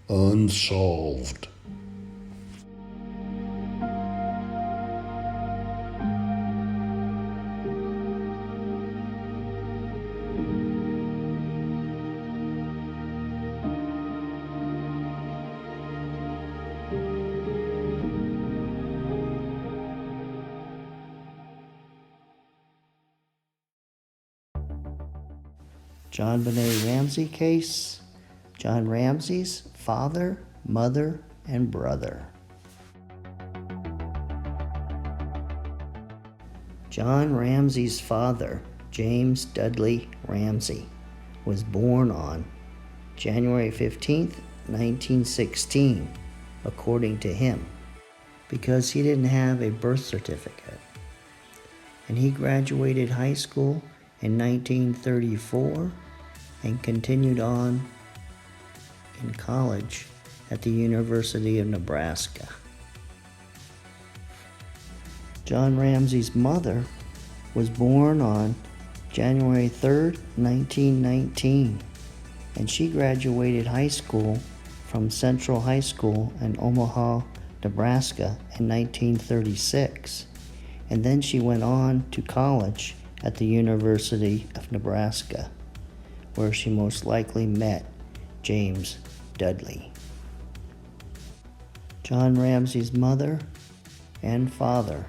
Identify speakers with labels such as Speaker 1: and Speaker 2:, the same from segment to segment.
Speaker 1: Unsolved.
Speaker 2: JonBenet Ramsey case, John Ramsey's father, mother, and brother. John Ramsey's father, James Dudley Ramsey, was born on January 15th, 1916, according to him, because he didn't have a birth certificate. And he graduated high school in 1934 and continued on in college at the University of Nebraska. John Ramsey's mother was born on January 3rd, 1919, and she graduated high school from Central High School in Omaha, Nebraska in 1936, and then she went on to college at the University of Nebraska, where she most likely met James Dudley. John Ramsey's mother and father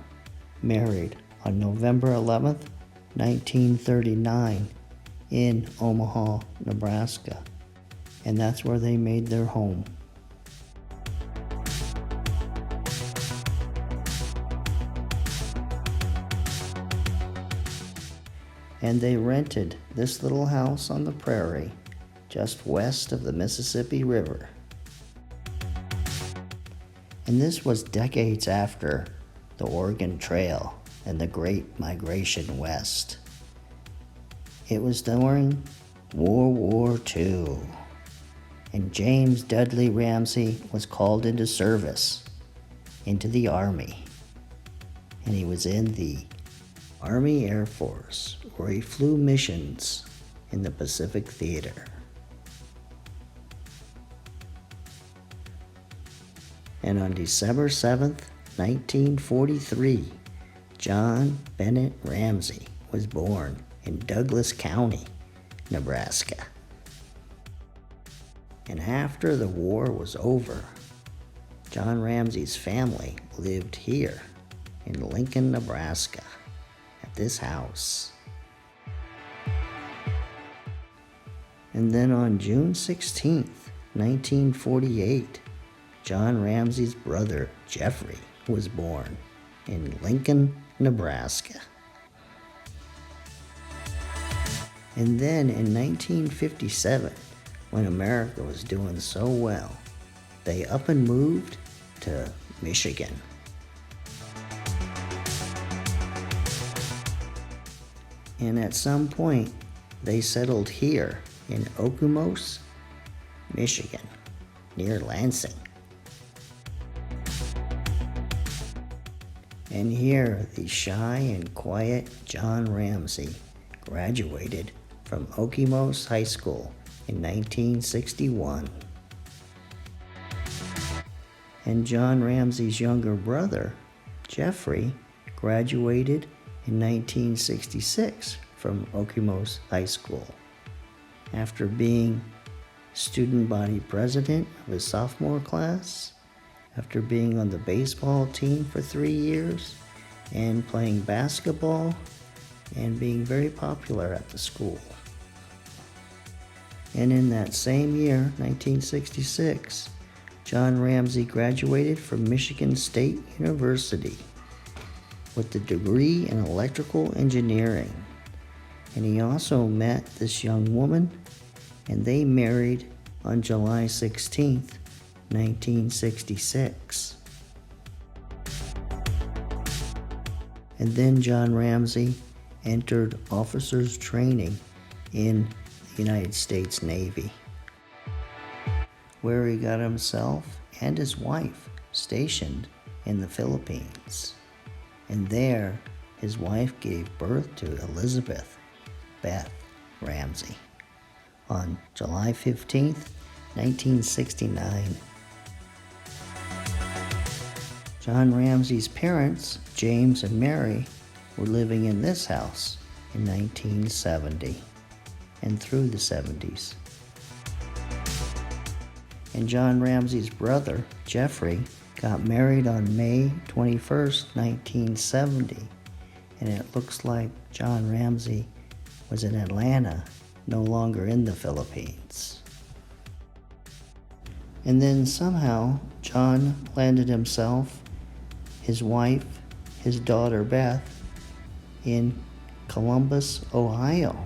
Speaker 2: married on November 11th, 1939 in Omaha, Nebraska, and that's where they made their home. And they rented this little house on the prairie just west of the Mississippi River. And this was decades after the Oregon Trail and the Great Migration West. It was during World War II, and James Dudley Ramsey was called into service, into the Army, and he was in the Army Air Force, where he flew missions in the Pacific Theater. And on December 7th, 1943, JonBenet Ramsey was born in Douglas County, Nebraska. And after the war was over, John Ramsey's family lived here in Lincoln, Nebraska, at this house. And then on June 16th, 1948, John Ramsey's brother, Jeffrey, was born in Lincoln, Nebraska. And then in 1957, when America was doing so well, they up and moved to Michigan. And at some point, they settled here in Okemos, Michigan, near Lansing. And here, the shy and quiet John Ramsey graduated from Okemos High School in 1961. And John Ramsey's younger brother, Jeffrey, graduated in 1966 from Okemos High School after being student body president of his sophomore class, after being on the baseball team for 3 years, and playing basketball, and being very popular at the school. And in that same year, 1966, John Ramsey graduated from Michigan State University with a degree in electrical engineering. And he also met this young woman, and they married on July 16th, 1966. And then John Ramsey entered officers training in the United States Navy, where he got himself and his wife stationed in the Philippines. And there, his wife gave birth to Elizabeth Beth Ramsey on July 15th, 1969. John Ramsey's parents, James and Mary, were living in this house in 1970 and through the 70s. And John Ramsey's brother, Jeffrey, got married on May 21st, 1970. And it looks like John Ramsey was in Atlanta, no longer in the Philippines. And then somehow John landed himself, his wife, his daughter Beth, in Columbus, Ohio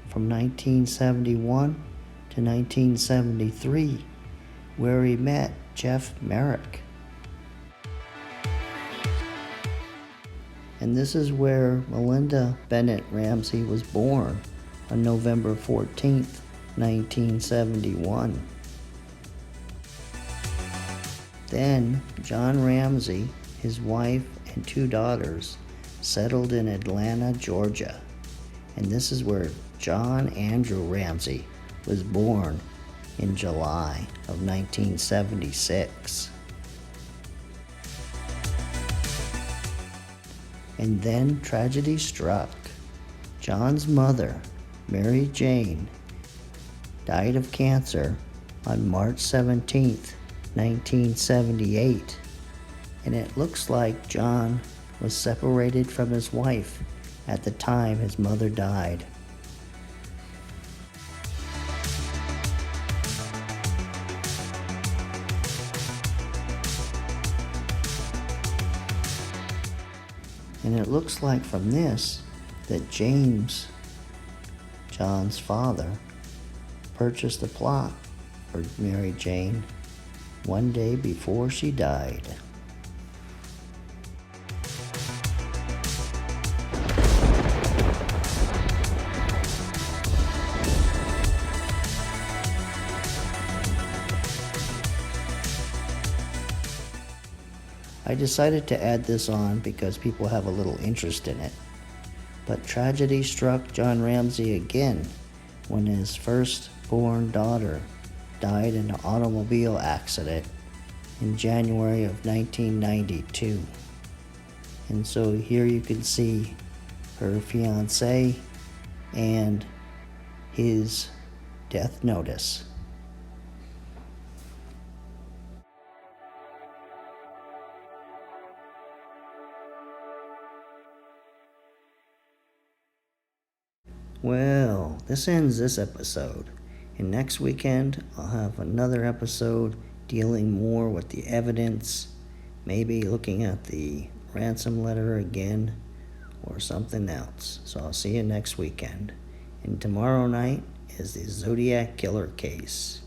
Speaker 2: from 1971 to 1973, where he met Jeff Merrick. And this is where Melinda Bennett Ramsey was born on November 14th, 1971. Then John Ramsey, his wife, and 2 daughters settled in Atlanta, Georgia. And this is where John Andrew Ramsey was born in July of 1976. And then tragedy struck. John's mother, Mary Jane, died of cancer on March 17th, 1978. And it looks like John was separated from his wife at the time his mother died. And it looks like from this that James, John's father, purchased a plot for Mary Jane one day before she died. I decided to add this on because people have a little interest in it. But tragedy struck John Ramsey again when his firstborn daughter died in an automobile accident in January of 1992. And so here you can see her fiancé and his death notice. Well, this ends this episode, and next weekend I'll have another episode dealing more with the evidence, maybe looking at the ransom letter again, or something else. So I'll see you next weekend. And tomorrow night is the Zodiac Killer case.